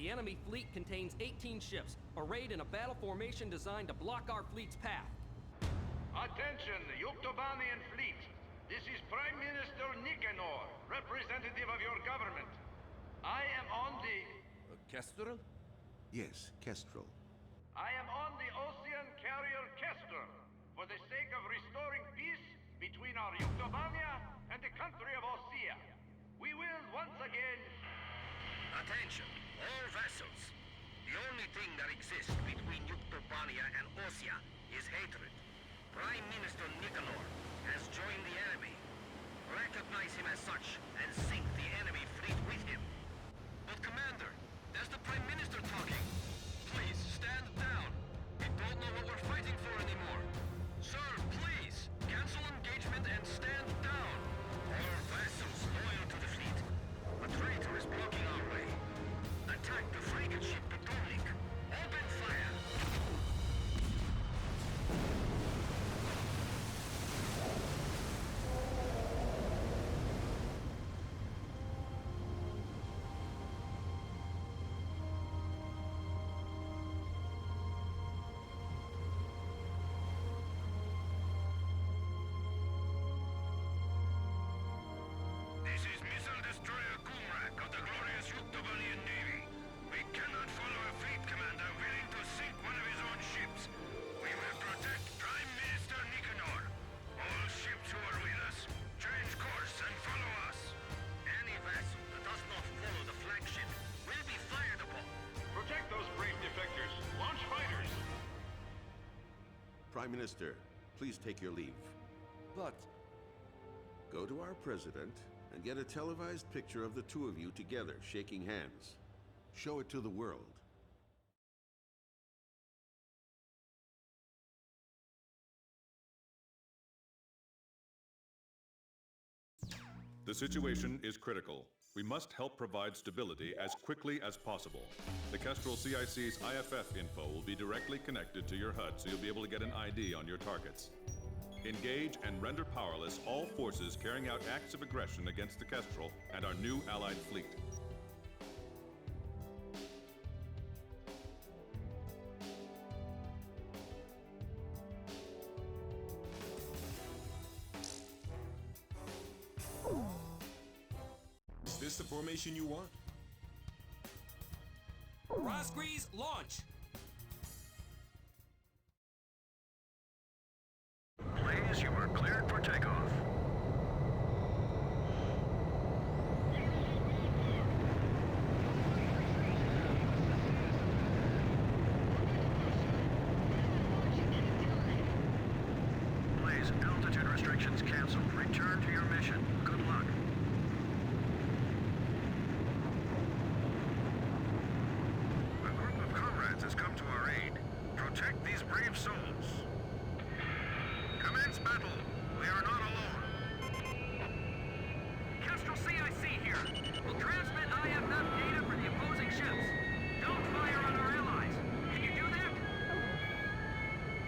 The enemy fleet contains 18 ships, arrayed in a battle formation designed to block our fleet's path. Attention, Yuktobanian fleet. This is Prime Minister Nicanor, representative of your government. I am on the... Kestrel? Yes, Kestrel. I am on the ocean carrier Kestrel, for the sake of restoring peace between our Yuktobania and the country of Osea. We will once again... Attention, all vessels. The only thing that exists between Yuktobania and Osea is hatred. Prime Minister Nicanor has joined the enemy. Recognize him as such and sink the enemy fleet with him. But Commander, that's the Prime Minister talking. Please, stand down. We don't know what we're fighting for anymore. Sir, please, cancel engagement and stand down. All vessels loyal to the fleet. A traitor is blocking our way. Attack the frigate ship Atômic. Open fire. Prime Minister, please take your leave. But... Go to our president and get a televised picture of the two of you together, shaking hands. Show it to the world. The situation is critical. We must help provide stability as quickly as possible. The Kestrel CIC's IFF info will be directly connected to your HUD, so you'll be able to get an ID on your targets. Engage and render powerless all forces carrying out acts of aggression against the Kestrel and our new allied fleet. Is this the formation you want? RAZGRIZ, launch! Please, you are cleared for takeoff. Please, altitude restrictions canceled. Return to your mission. Good luck. A group of comrades has come to our aid. Protect these brave souls. Commence battle. We are not alone. Kestrel CIC here. We'll transmit IFF data for the opposing ships. Don't fire on our allies. Can you do that?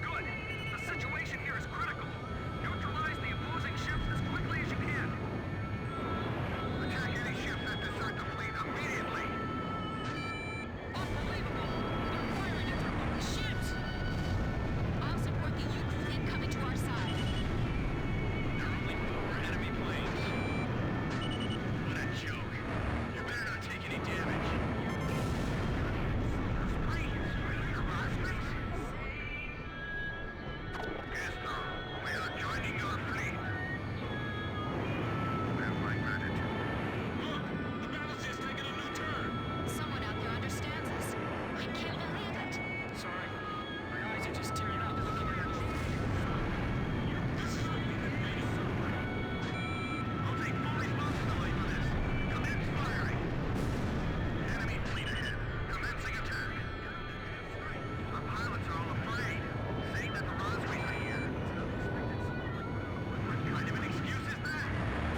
Good. The situation here is critical. Neutralize the opposing ships as quickly as you can. Attack any ships that desert the fleet immediately. Unbelievable! They're firing at their own ships! I'll support the Uke fleet coming to our side. There are only 4 enemy planes. What a joke. You better not take any damage. Kestrel, we are joining your fleet. We have my gratitude. Look! The battle's just taking a new turn! Someone out there understands us. I can't believe it. Sorry, my eyes are just tearing up looking at our... This is what we have made it through. I'll take full responsibility for this. Commence firing. Enemy fleet ahead. Commencing attack. Our pilots are all afraid, saying that the RAZGRIZ are here. What kind of an excuse is that?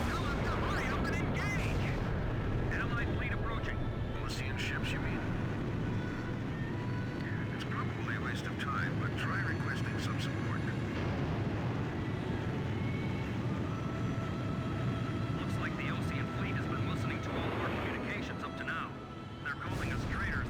Tell us to hurry up and engage. Allied fleet approaching. Ocean ships, you mean? It's probably a waste of time, but try requesting some support. Looks like the Ocean fleet has been listening to all of our communications up to now. They're calling us traitors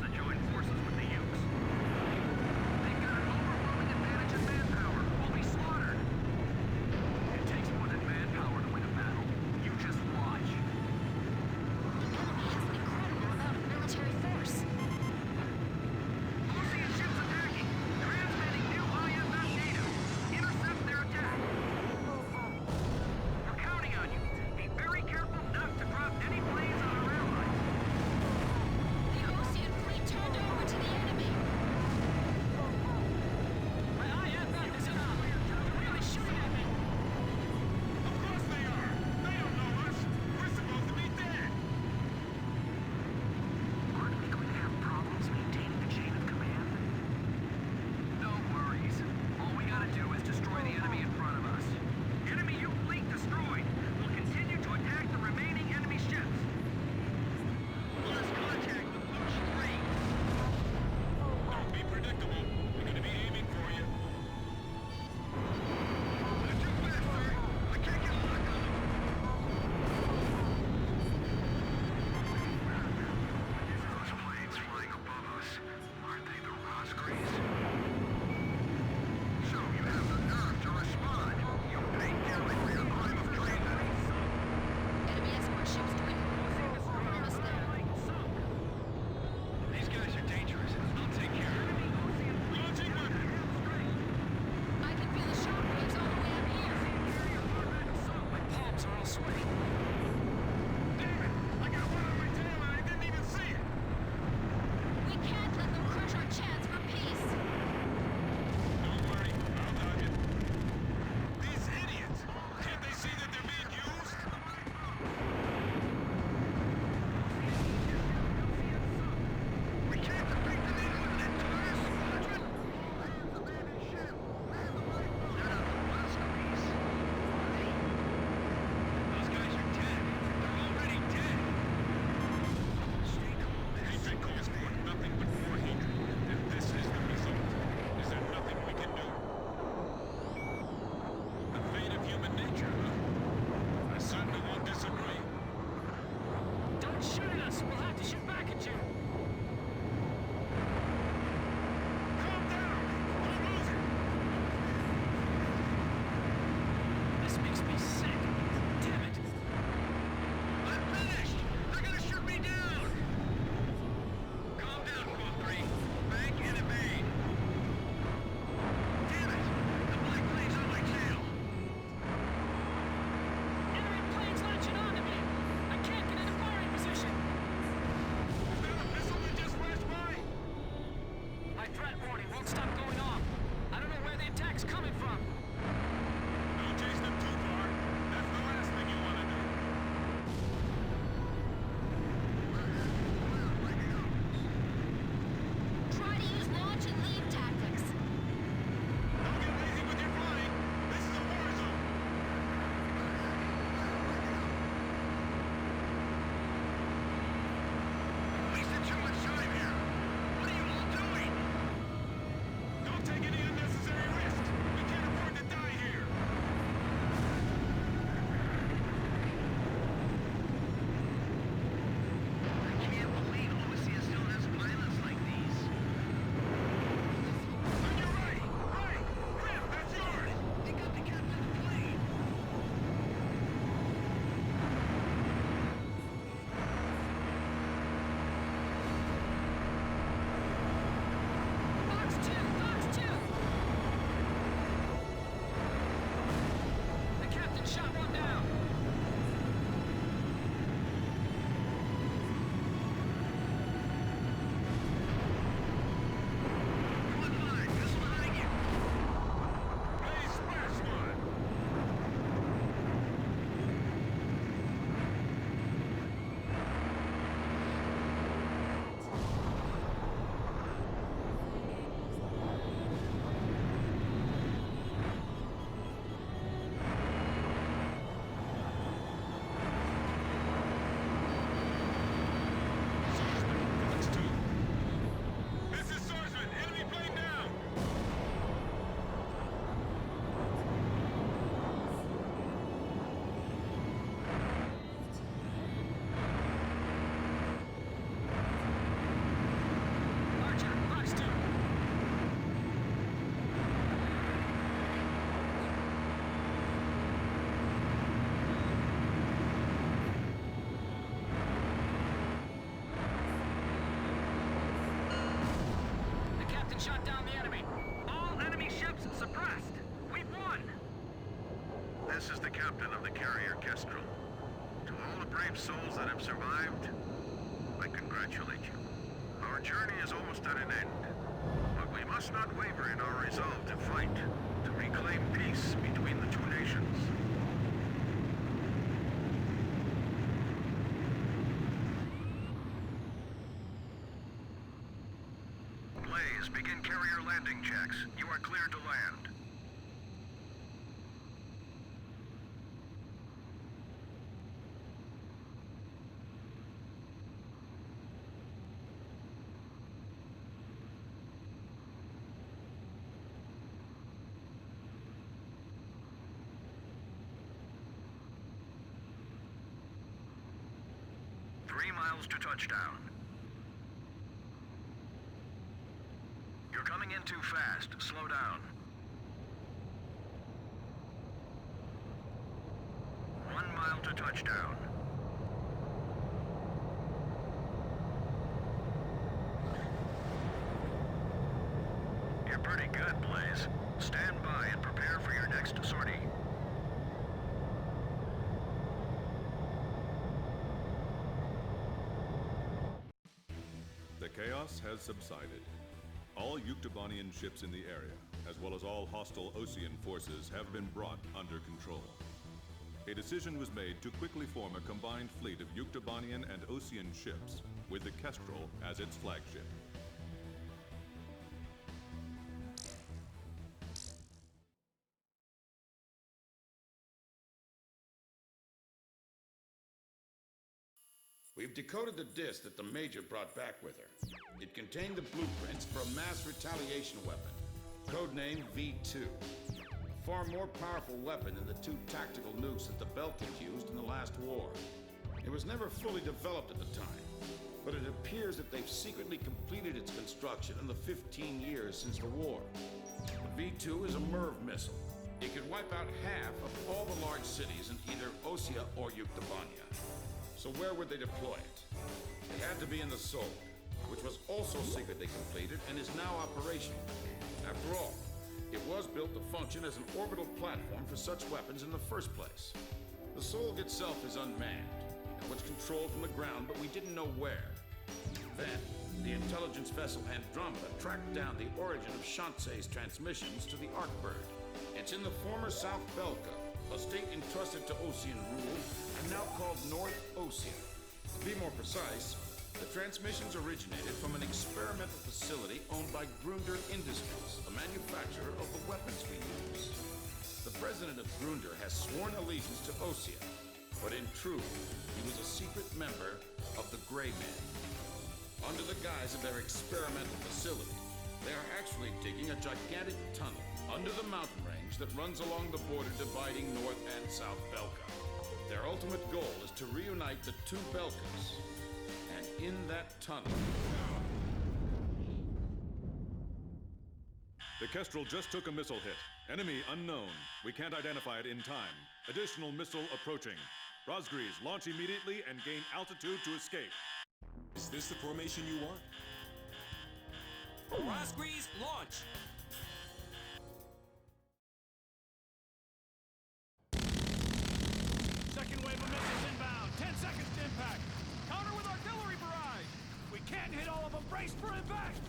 won't stop going off. I don't know where the attack's coming from. Don't chase them too far. That's the last thing you want to do. Try to use launch and leave tactics. Don't get lazy with your flying. This is a war zone. Wasting too much time here. What are you all doing? Don't take any unnecessary risks. We can't afford to die here. I can't believe Osea still has pilots like these. On your right! Right! Grim, that's yours! They got the captain of the plane! Fox 2, Fox 2. The captain shot one down! Come on, fine. This behind you. Hey, splash one! Fox 2. This is Swordsman. Enemy plane down. Archer, Fox 2. The captain shot down the enemy. All enemy ships suppressed. We've won. This is the captain of the carrier Kestrel. To all the brave souls that have survived, I congratulate you. Our journey is almost at an end, but we must not waver in our resolve to fight, to reclaim peace between the two nations. Blaze, begin carrier landing checks. You are cleared to land. To touchdown. You're coming in too fast. Slow down. 1 mile to touchdown. You're pretty good, Blaze. Stand by and prepare for your next sortie. The chaos has subsided. All Yuktobanian ships in the area, as well as all hostile Osean forces, have been brought under control. A decision was made to quickly form a combined fleet of Yuktobanian and Osean ships, with the Kestrel as its flagship. We've decoded the disc that the Major brought back with her. It contained the blueprints for a mass retaliation weapon, codenamed V2. A far more powerful weapon than the 2 tactical nukes that the Belkans used in the last war. It was never fully developed at the time, but it appears that they've secretly completed its construction in the 15 years since the war. The V2 is a MIRV missile. It could wipe out half of all the large cities in either Osea or Yuktobania. So where would they deploy it? It had to be in the Sol, which was also secretly completed and is now operational. After all, it was built to function as an orbital platform for such weapons in the first place. The Sol itself is unmanned, and was controlled from the ground, but we didn't know where. Then, the intelligence vessel Andromeda tracked down the origin of Shanse's transmissions to the Arkbird. It's in the former South Belka, a state entrusted to Osean rule and now called North Osea. To be more precise, the transmissions originated from an experimental facility owned by Grunder Industries, the manufacturer of the weapons we use. The president of Grunder has sworn allegiance to Osea, but in truth, he was a secret member of the Gray Man. Under the guise of their experimental facility, they are actually digging a gigantic tunnel under the mountain range that runs along the border dividing North and South Belka. Their ultimate goal is to reunite the two Belkas. And in that tunnel... The Kestrel just took a missile hit. Enemy unknown. We can't identify it in time. Additional missile approaching. RAZGRIZ, launch immediately and gain altitude to escape. Is this the formation you want? RAZGRIZ, launch! Second wave of missiles inbound. 10 seconds to impact. Counter with artillery barrage. We can't hit all of them. Brace for impact.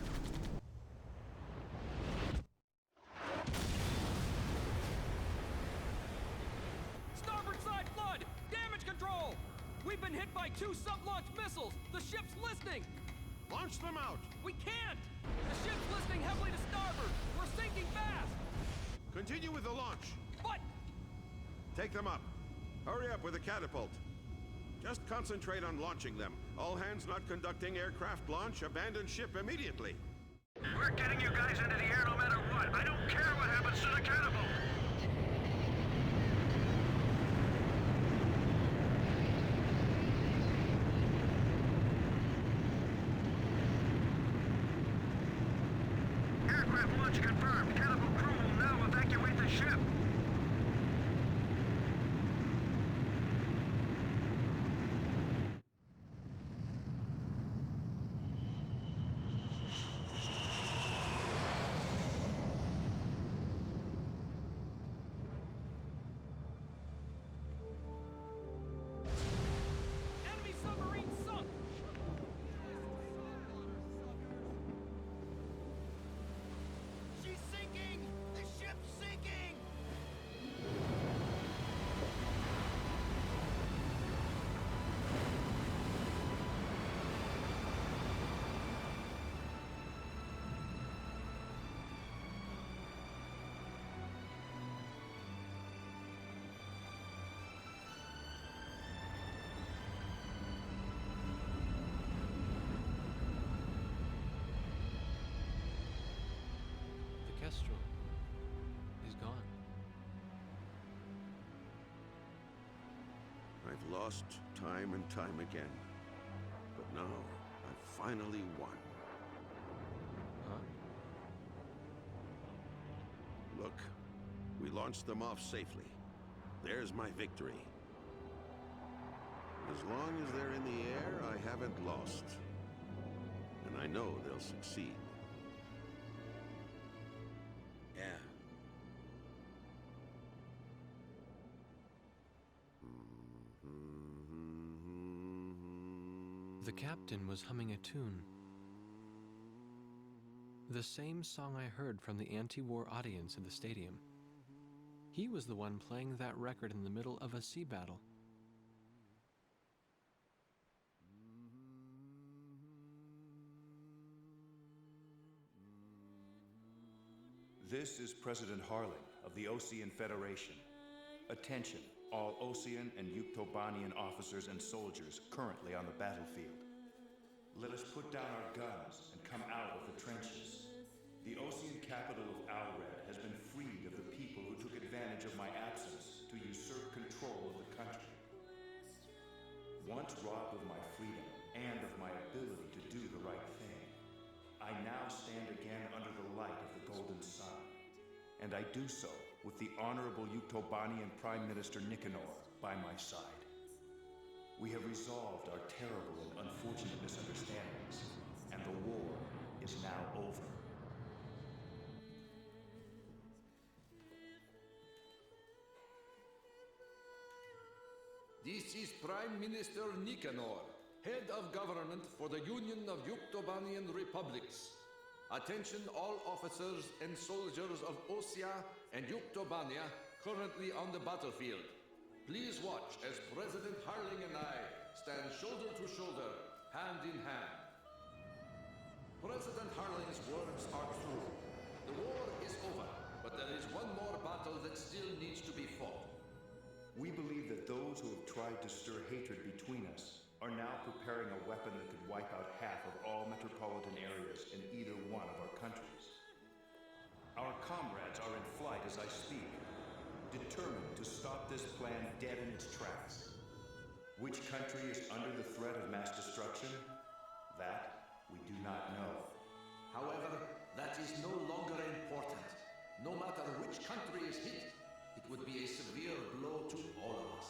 Starboard side flood! Damage control! We've been hit by 2 sub-launch missiles! The ship's listing! Launch them out! We can't! The ship's listing heavily to starboard! We're sinking fast! Continue with the launch. But... Take them up. Hurry up with the catapult. Just concentrate on launching them. All hands not conducting aircraft launch, abandon ship immediately. We're getting you guys into the air no matter what. I don't care what happens to the catapult. Aircraft launch confirmed. Catapult crew will now evacuate the ship. Enemy submarine sunk! She's sinking. The ship's sinking. The Kestrel is gone. I've lost time and time again. But now, I've finally won. Huh? Look, we launched them off safely. There's my victory. As long as they're in the air, I haven't lost. And I know they'll succeed. Yeah. The captain was humming a tune. The same song I heard from the anti-war audience in the stadium. He was the one playing that record in the middle of a sea battle. This is President Harling of the Osean Federation. Attention, all Osean and Yuktobanian officers and soldiers currently on the battlefield. Let us put down our guns and come out of the trenches. The Osean capital of Alred has been freed of the people who took advantage of my absence to usurp control of the country. Once robbed of my freedom and of my ability to do the right thing, I now stand again under the light of the Golden Sun. And I do so with the Honorable Yuktobanian Prime Minister Nicanor by my side. We have resolved our terrible and unfortunate misunderstandings, and the war is now over. This is Prime Minister Nicanor. Head of Government for the Union of Yuktobanian Republics. Attention all officers and soldiers of Osea and Yuktobania currently on the battlefield. Please watch as President Harling and I stand shoulder to shoulder, hand in hand. President Harling's words are true. The war is over, but there is one more battle that still needs to be fought. We believe that those who have tried to stir hatred between us are now preparing a weapon that could wipe out half of all metropolitan areas in either one of our countries. Our comrades are in flight as I speak, determined to stop this plan dead in its tracks. Which country is under the threat of mass destruction? That we do not know. However, that is no longer important. No matter which country is hit, it would be a severe blow to all of us.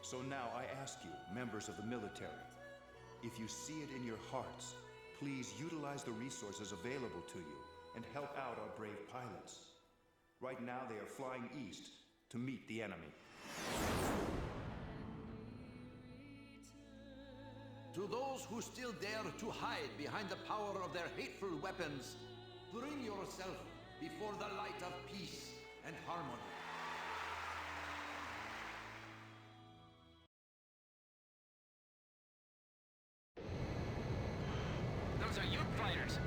So now I ask you, members of the military, if you see it in your hearts, please utilize the resources available to you and help out our brave pilots. Right now they are flying east to meet the enemy. To those who still dare to hide behind the power of their hateful weapons, bring yourself before the light of peace and harmony. Those are Yuk fighters.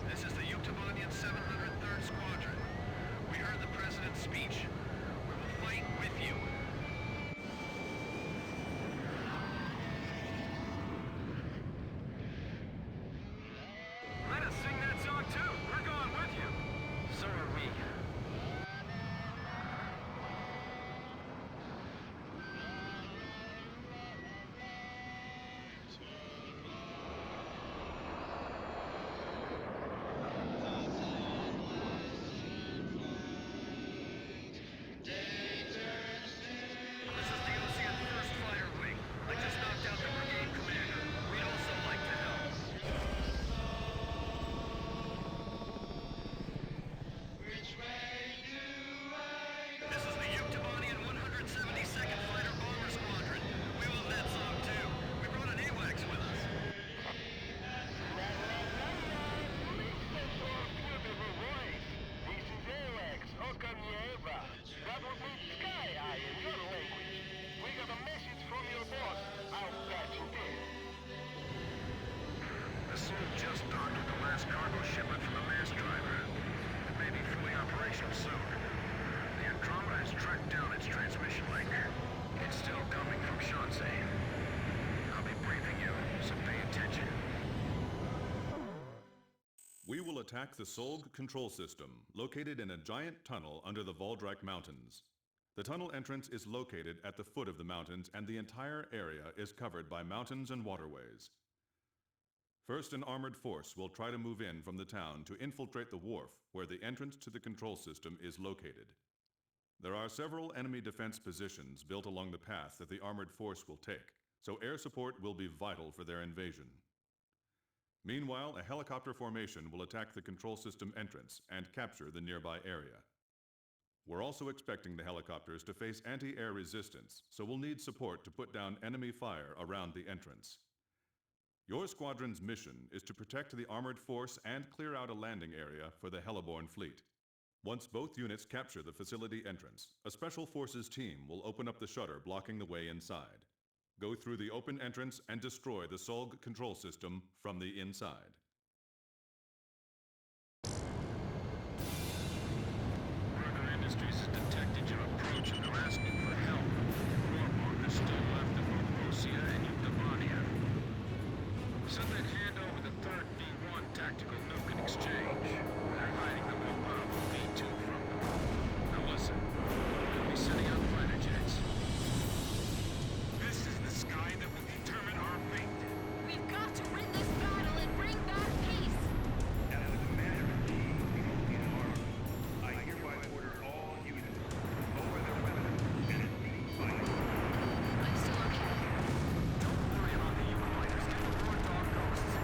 This is the Yuktobanian 703rd Squadron. We heard the President's speech. We will fight with you. Let us sing that song too. We're going with you. So are we. We will attack the Solg control system, located in a giant tunnel under the Valdrak Mountains. The tunnel entrance is located at the foot of the mountains, and the entire area is covered by mountains and waterways. First, an armored force will try to move in from the town to infiltrate the wharf, where the entrance to the control system is located. There are several enemy defense positions built along the path that the armored force will take, so air support will be vital for their invasion. Meanwhile, a helicopter formation will attack the control system entrance and capture the nearby area. We're also expecting the helicopters to face anti-air resistance, so we'll need support to put down enemy fire around the entrance. Your squadron's mission is to protect the armored force and clear out a landing area for the Heliborn fleet. Once both units capture the facility entrance, a special forces team will open up the shutter blocking the way inside. Go through the open entrance and destroy the Solg control system from the inside. Further Industries has detected your approach and they're asking for help. Warborn is still left of both Osea and Yuktobania. Said they'd hand over the third V1 tactical nuke in exchange. They're hiding the more powerful V2 from them. Now listen, we'll be setting up fighter jets. This is the sky that will determine our fate. We've got to win this battle and bring back peace! As the commander-in-chief of the Ocean Army, I hereby order all units to lower their weapons and cease fighting. I'm still okay. Don't worry about the Yuk fighters. Get the war dog ghosts.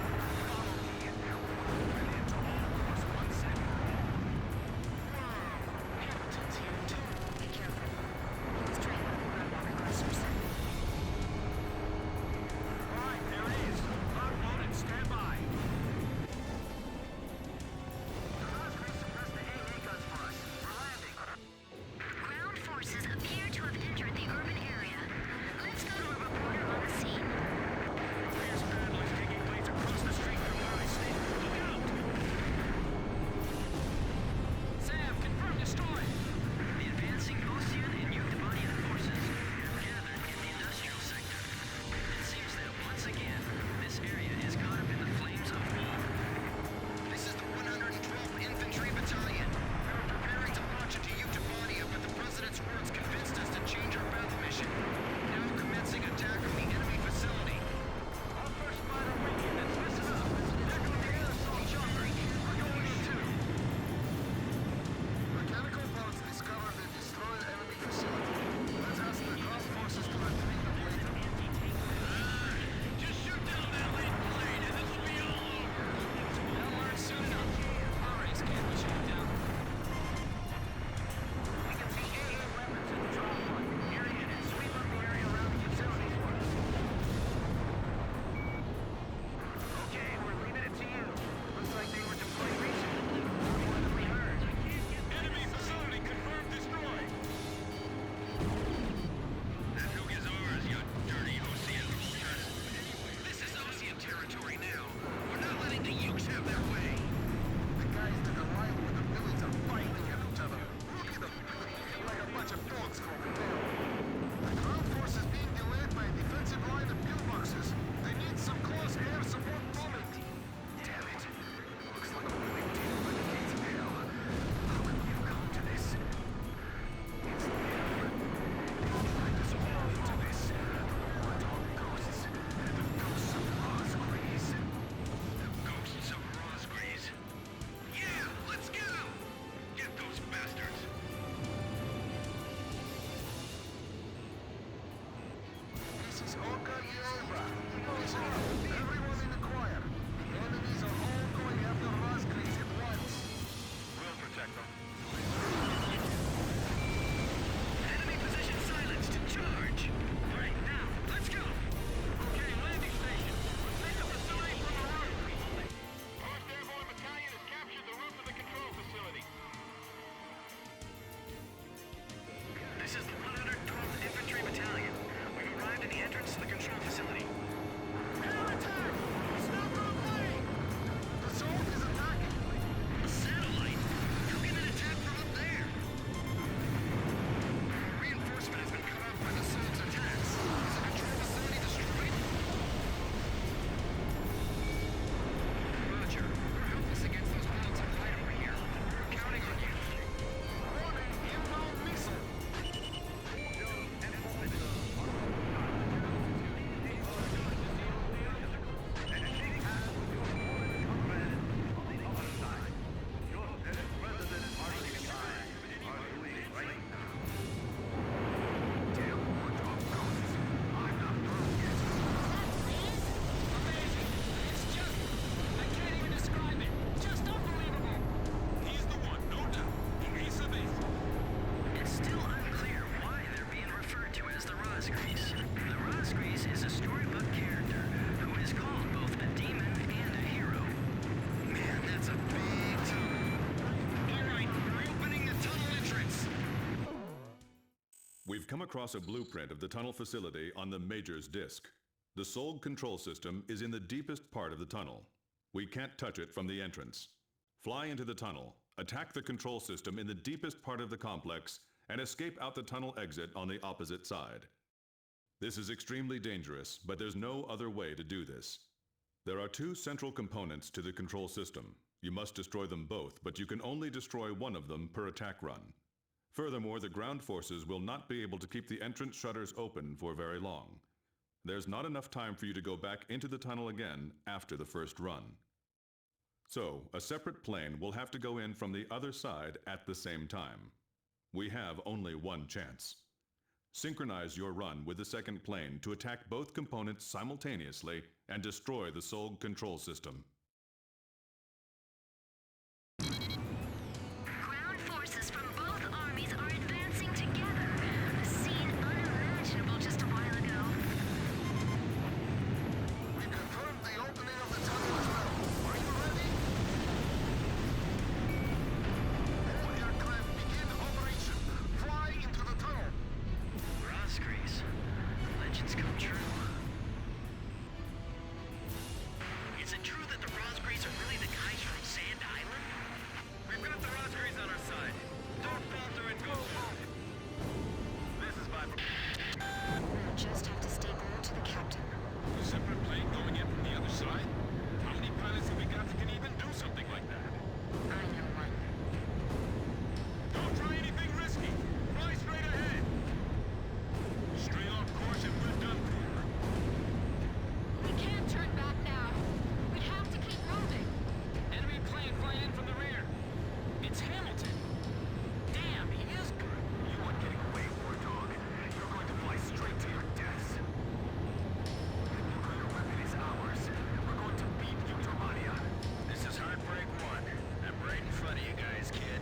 We've come across a blueprint of the tunnel facility on the Major's disk. The Solg control system is in the deepest part of the tunnel. We can't touch it from the entrance. Fly into the tunnel, attack the control system in the deepest part of the complex, and escape out the tunnel exit on the opposite side. This is extremely dangerous, but there's no other way to do this. There are two central components to the control system. You must destroy them both, but you can only destroy one of them per attack run. Furthermore, the ground forces will not be able to keep the entrance shutters open for very long. There's not enough time for you to go back into the tunnel again after the first run. So, a separate plane will have to go in from the other side at the same time. We have only one chance. Synchronize your run with the second plane to attack both components simultaneously and destroy the Solg control system. Ground forces from both armies are advancing together. A scene unimaginable just a while ago. We confirmed the opening of the tunnel as well. Are you ready? All aircraft begin operation. Fly into the tunnel. RAZGRIZ. Legends come true. Is it true that the RAZGRIZ are really the guys from Sand Island? We've got the RAZGRIZ on our side. Don't falter and go for it. This is Viper. We'll just have to stay glued to the captain. A separate plane going in from the other side? How many pilots have we got that can even do something like that? I know one. Don't try anything risky. Fly straight ahead. Stray off course and we're done for. We can't turn back now. We have to keep moving. Enemy plane flying in from the rear. It's Hamilton. Damn, he is good. You aren't getting away, war dog. You're going to fly straight to your deaths. The nuclear weapon is ours. We're going to beat Uctomania. This is Heartbreak 1. I'm right in front of you guys, kid.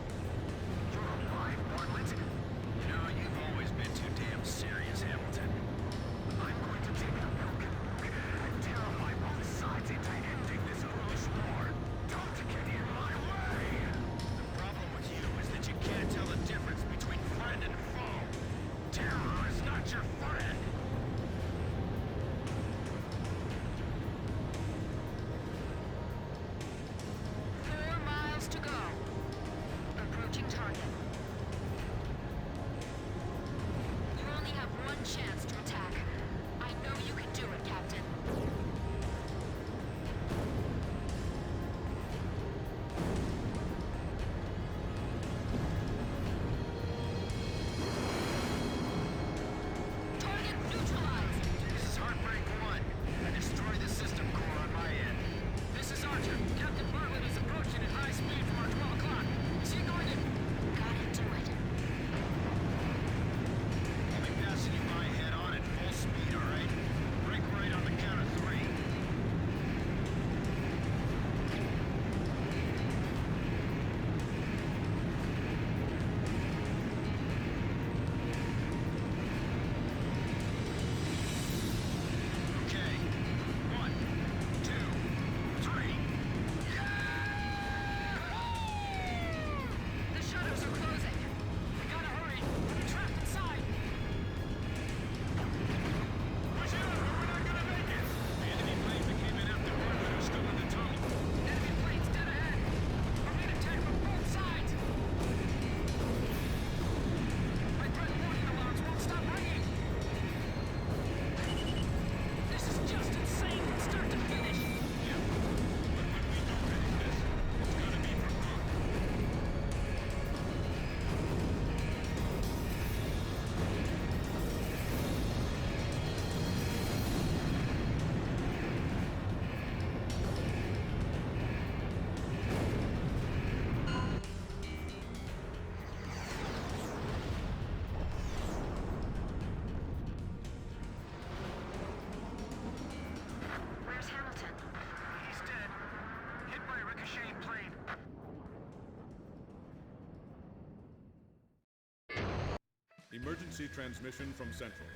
You're alive, Bartlett. You know, you've always been too damn serious, Hamilton. I'm going to take the Belka and terrify both sides into ending this foolish war. Don't get in my way! The problem with you is that you can't tell the difference between friend and foe. Terror is not your friend! 4 miles to go. Approaching target. You only have one chance to attack. I know you can do it, Captain. Target neutralized. This is Heartbreak 1. I destroyed the system core on my end. This is Archer. Captain Bartlett is approaching at high speed from our 12 o'clock. Is he going to... Gotta do it. I'll be passing you by head on at full speed, alright? Break right on the count of 3. Okay. 1, 2, 3. The shutters are closing. We gotta hurry. We're trapped inside. Push it up or we're not gonna make it! The enemy planes that came in after Bartlett are still in the tunnel. Enemy plane's dead ahead. We're being attacked from both sides. My threat warning alarms won't stop ringing. This is just insane from start to finish. Yeah. But when we do finish this, it's gonna be for good. Where's Hamilton? He's dead. Hit by a ricocheting plane. Emergency transmission from Central.